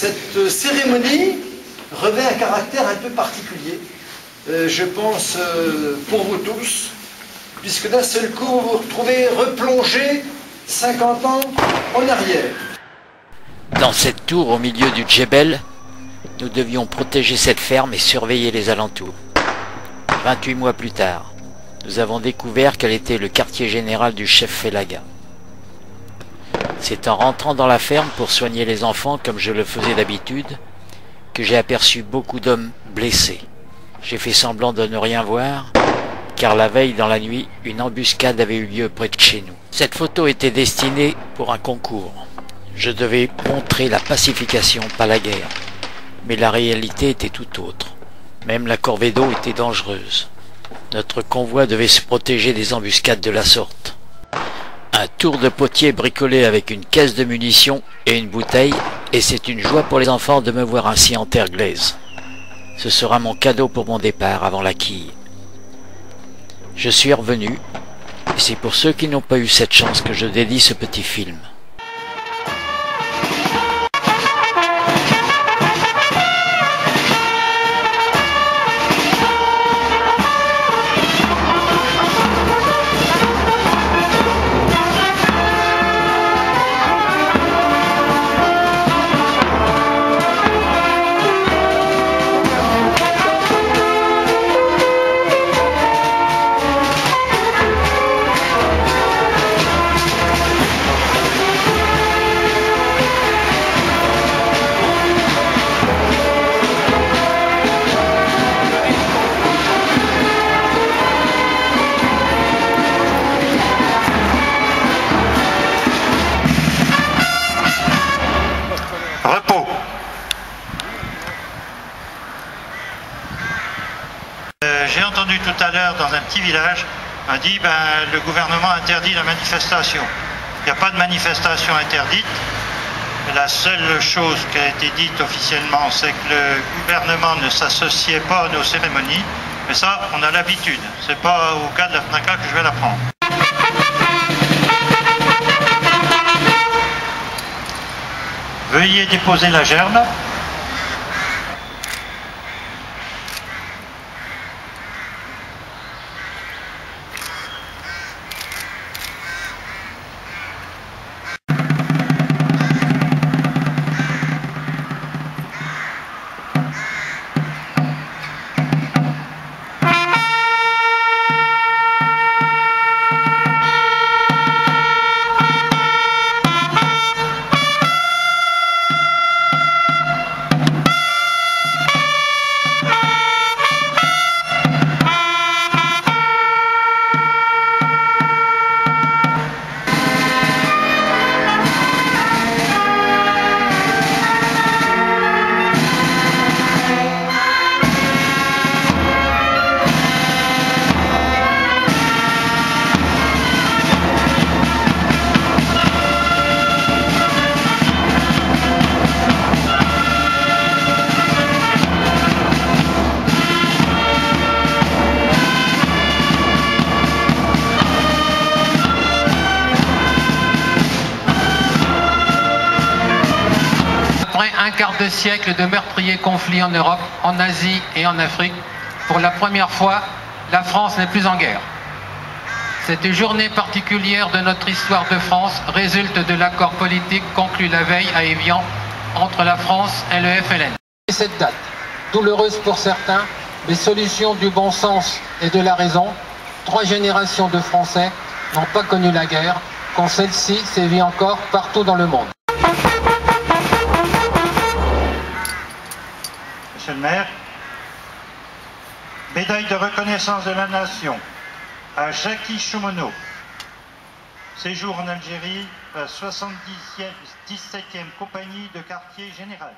Cette cérémonie revêt un caractère un peu particulier, je pense, pour vous tous, puisque d'un seul coup, vous vous retrouvez replongé 50 ans en arrière. Dans cette tour au milieu du Djebel, nous devions protéger cette ferme et surveiller les alentours. 28 mois plus tard, nous avons découvert qu'elle était le quartier général du chef Felaga. C'est en rentrant dans la ferme pour soigner les enfants comme je le faisais d'habitude que j'ai aperçu beaucoup d'hommes blessés. J'ai fait semblant de ne rien voir, car la veille dans la nuit, une embuscade avait eu lieu près de chez nous. Cette photo était destinée pour un concours. Je devais montrer la pacification, pas la guerre. Mais la réalité était tout autre. Même la corvée d'eau était dangereuse. Notre convoi devait se protéger des embuscades de la sorte. Un tour de potier bricolé avec une caisse de munitions et une bouteille, et c'est une joie pour les enfants de me voir ainsi en terre glaise. Ce sera mon cadeau pour mon départ avant la quille. Je suis revenu, et c'est pour ceux qui n'ont pas eu cette chance que je dédie ce petit film. Repos. J'ai entendu tout à l'heure dans un petit village, on a dit le gouvernement interdit la manifestation. Il n'y a pas de manifestation interdite. La seule chose qui a été dite officiellement, c'est que le gouvernement ne s'associait pas à nos cérémonies. Mais ça, on a l'habitude. C'est pas au cas de la FNACA que je vais l'apprendre. Veuillez déposer la gerbe. Après un quart de siècle de meurtriers conflits en Europe, en Asie et en Afrique, pour la première fois, la France n'est plus en guerre. Cette journée particulière de notre histoire de France résulte de l'accord politique conclu la veille à Évian entre la France et le FLN. Cette date, douloureuse pour certains, mais solution du bon sens et de la raison, 3 générations de Français n'ont pas connu la guerre, quand celle-ci sévit encore partout dans le monde. Monsieur le maire, médaille de reconnaissance de la nation à Jackie Choumonneau. Séjour en Algérie, la 77e compagnie de quartier général.